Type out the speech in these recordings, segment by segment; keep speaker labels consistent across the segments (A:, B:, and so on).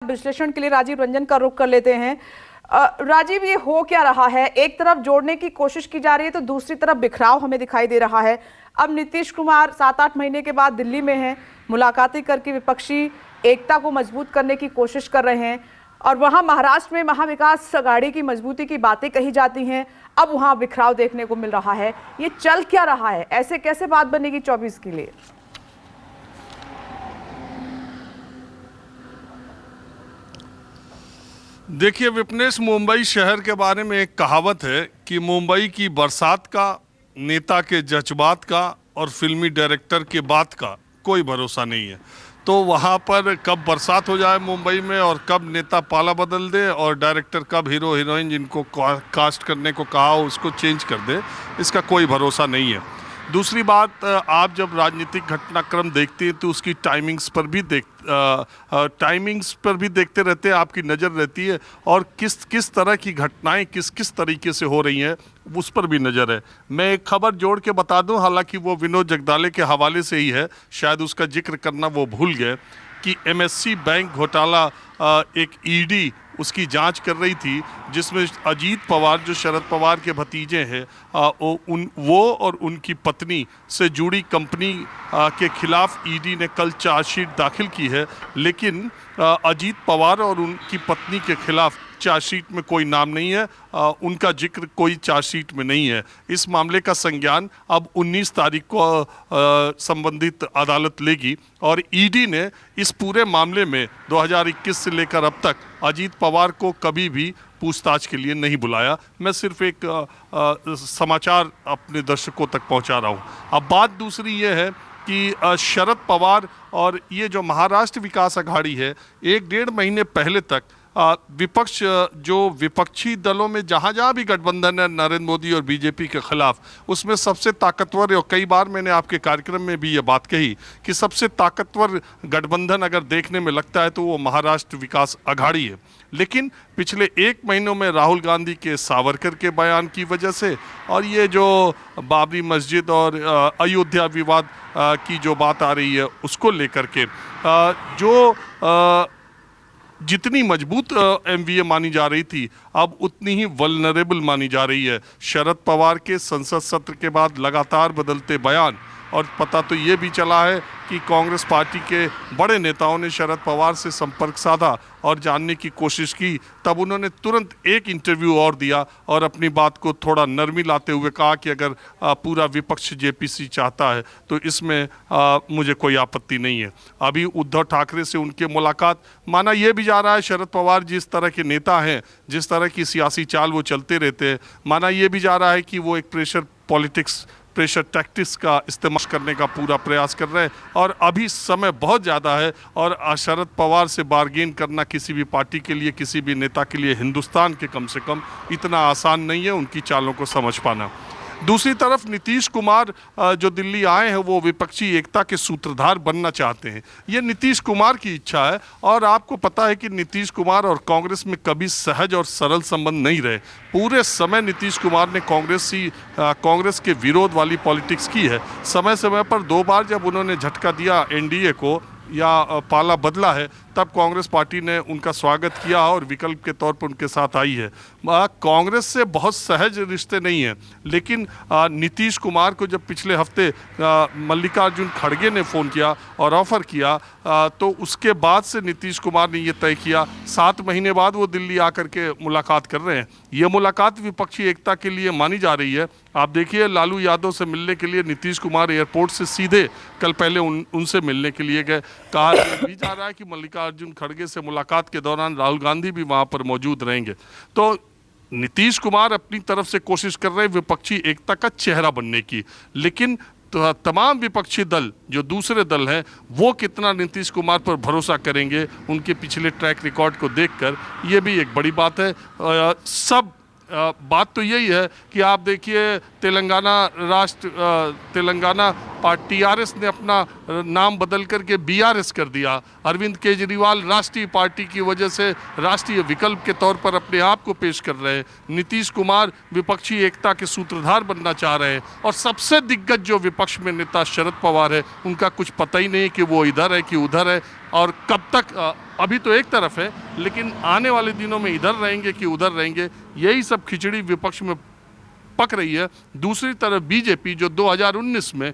A: विश्लेषण के लिए राजीव रंजन का रुख कर लेते हैं। राजीव, ये हो क्या रहा है? एक तरफ जोड़ने की कोशिश की जा रही है तो दूसरी तरफ बिखराव हमें दिखाई दे रहा है। अब नीतीश कुमार 7-8 महीने के बाद दिल्ली में हैं, मुलाकातें करके विपक्षी एकता को मजबूत करने की कोशिश कर रहे हैं और वहां महाराष्ट्र में महाविकास अघाड़ी की मजबूती की बातें कही जाती हैं। अब वहां बिखराव देखने को मिल रहा है। ये चल क्या रहा है? ऐसे कैसे बात बनेगी 24 के लिए?
B: देखिए विपनेश, मुंबई शहर के बारे में एक कहावत है कि मुंबई की बरसात का, नेता के जज्बात का और फिल्मी डायरेक्टर के बात का कोई भरोसा नहीं है। तो वहाँ पर कब बरसात हो जाए मुंबई में और कब नेता पाला बदल दे और डायरेक्टर कब हीरो हीरोइन जिनको कास्ट करने को कहा हो उसको चेंज कर दे, इसका कोई भरोसा नहीं है। दूसरी बात, आप जब राजनीतिक घटनाक्रम देखते हैं तो उसकी टाइमिंग्स पर भी देखते रहते हैं, आपकी नज़र रहती है और किस तरह की घटनाएं किस तरीके से हो रही हैं उस पर भी नज़र है। मैं एक खबर जोड़ के बता दूं, हालांकि वो विनोद जगदाले के हवाले से ही है, शायद उसका जिक्र करना वो भूल गए कि एमएससी बैंक घोटाला एक ईडी उसकी जांच कर रही थी, जिसमें अजीत पवार जो शरद पवार के भतीजे हैं वो और उनकी पत्नी से जुड़ी कंपनी के खिलाफ ईडी ने कल चार्जशीट दाखिल की है। लेकिन अजीत पवार और उनकी पत्नी के खिलाफ चार्जशीट में कोई नाम नहीं है, उनका जिक्र कोई चार्जशीट में नहीं है। इस मामले का संज्ञान अब 19 तारीख को संबंधित अदालत लेगी और ईडी ने इस पूरे मामले में 2021 से लेकर अब तक अजीत पवार को कभी भी पूछताछ के लिए नहीं बुलाया। मैं सिर्फ एक समाचार अपने दर्शकों तक पहुंचा रहा हूं। अब बात दूसरी ये है कि शरद पवार और ये जो महाराष्ट्र विकास अघाड़ी है, 1-1.5 महीने पहले तक विपक्ष जो विपक्षी दलों में जहाँ भी गठबंधन है नरेंद्र मोदी और बीजेपी के खिलाफ, उसमें सबसे ताकतवर, और कई बार मैंने आपके कार्यक्रम में भी ये बात कही कि सबसे ताकतवर गठबंधन अगर देखने में लगता है तो वो महाराष्ट्र विकास अघाड़ी है। लेकिन पिछले 1 महीनों में राहुल गांधी के सावरकर के बयान की वजह से और ये जो बाबरी मस्जिद और अयोध्या विवाद की जो बात आ रही है उसको लेकर के जितनी मजबूत एमवीए मानी जा रही थी, अब उतनी ही वल्नरेबल मानी जा रही है। शरद पवार के संसद सत्र के बाद लगातार बदलते बयान, और पता तो ये भी चला है कि कांग्रेस पार्टी के बड़े नेताओं ने शरद पवार से संपर्क साधा और जानने की कोशिश की। तब उन्होंने तुरंत एक इंटरव्यू और दिया और अपनी बात को थोड़ा नरमी लाते हुए कहा कि अगर पूरा विपक्ष जेपीसी चाहता है तो इसमें मुझे कोई आपत्ति नहीं है। अभी उद्धव ठाकरे से उनके मुलाकात, माना यह भी जा रहा है शरद पवार जिस तरह के नेता हैं, जिस तरह की सियासी चाल वो चलते रहते हैं, माना यह भी जा रहा है कि वो एक प्रेशर टैक्टिक्स का इस्तेमाल करने का पूरा प्रयास कर रहे हैं। और अभी समय बहुत ज़्यादा है और शरद पवार से बार्गेन करना किसी भी पार्टी के लिए, किसी भी नेता के लिए, हिंदुस्तान के कम से कम इतना आसान नहीं है उनकी चालों को समझ पाना। दूसरी तरफ नीतीश कुमार जो दिल्ली आए हैं वो विपक्षी एकता के सूत्रधार बनना चाहते हैं। ये नीतीश कुमार की इच्छा है और आपको पता है कि नीतीश कुमार और कांग्रेस में कभी सहज और सरल संबंध नहीं रहे। पूरे समय नीतीश कुमार ने कांग्रेस के विरोध वाली पॉलिटिक्स की है। समय समय पर 2 बार जब उन्होंने झटका दिया एनडीए को या पाला बदला है, तब कांग्रेस पार्टी ने उनका स्वागत किया और विकल्प के तौर पर उनके साथ आई है। कांग्रेस से बहुत सहज रिश्ते नहीं हैं, लेकिन नीतीश कुमार को जब पिछले हफ्ते मल्लिकार्जुन खड़गे ने फ़ोन किया और ऑफ़र किया तो उसके बाद से नीतीश कुमार ने ये तय किया। 7 महीने बाद वो दिल्ली आकर के मुलाकात कर रहे हैं। ये मुलाकात विपक्षी एकता के लिए मानी जा रही है। आप देखिए, लालू यादव से मिलने के लिए नीतीश कुमार एयरपोर्ट से सीधे कल पहले उनसे मिलने के लिए गए। कहा भी जा रहा है कि मल्लिकार्जुन खड़गे से मुलाकात के दौरान राहुल गांधी भी वहां पर मौजूद रहेंगे। तो नीतीश कुमार अपनी तरफ से कोशिश कर रहे हैं विपक्षी एकता का चेहरा बनने की, लेकिन तमाम विपक्षी दल जो दूसरे दल हैं वो कितना नीतीश कुमार पर भरोसा करेंगे उनके पिछले ट्रैक रिकॉर्ड को देखकर, ये भी एक बड़ी बात है। बात तो यही है कि आप देखिए तेलंगाना टीआरएस ने अपना नाम बदल करके BRS कर दिया। अरविंद केजरीवाल राष्ट्रीय पार्टी की वजह से राष्ट्रीय विकल्प के तौर पर अपने आप को पेश कर रहे हैं। नीतीश कुमार विपक्षी एकता के सूत्रधार बनना चाह रहे हैं और सबसे दिग्गज जो विपक्ष में नेता शरद पवार है, उनका कुछ पता ही नहीं कि वो इधर है कि उधर है और कब तक। अभी तो एक तरफ है, लेकिन आने वाले दिनों में इधर रहेंगे कि उधर रहेंगे, यही सब खिचड़ी विपक्ष में पक रही है। दूसरी तरफ बीजेपी जो 2019 में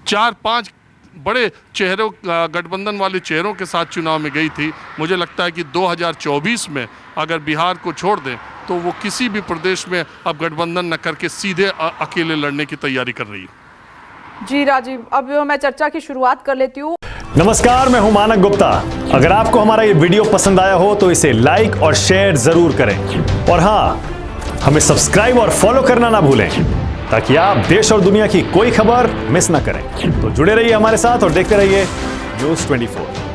B: 4-5 बड़े चेहरों गठबंधन वाले चेहरों के साथ चुनाव में गई थी, मुझे लगता है कि 2024 में अगर बिहार को छोड़ दें तो वो किसी भी प्रदेश में अब गठबंधन न करके सीधे अकेले लड़ने की तैयारी कर रही है।
A: जी राजीव, अब मैं चर्चा की शुरुआत कर लेती हूँ।
C: नमस्कार, मैं हूं मानक गुप्ता। अगर आपको हमारा ये वीडियो पसंद आया हो तो इसे लाइक और शेयर जरूर करें और हाँ, हमें सब्सक्राइब और फॉलो करना ना भूलें ताकि आप देश और दुनिया की कोई खबर मिस ना करें। तो जुड़े रहिए हमारे साथ और देखते रहिए न्यूज़ 24।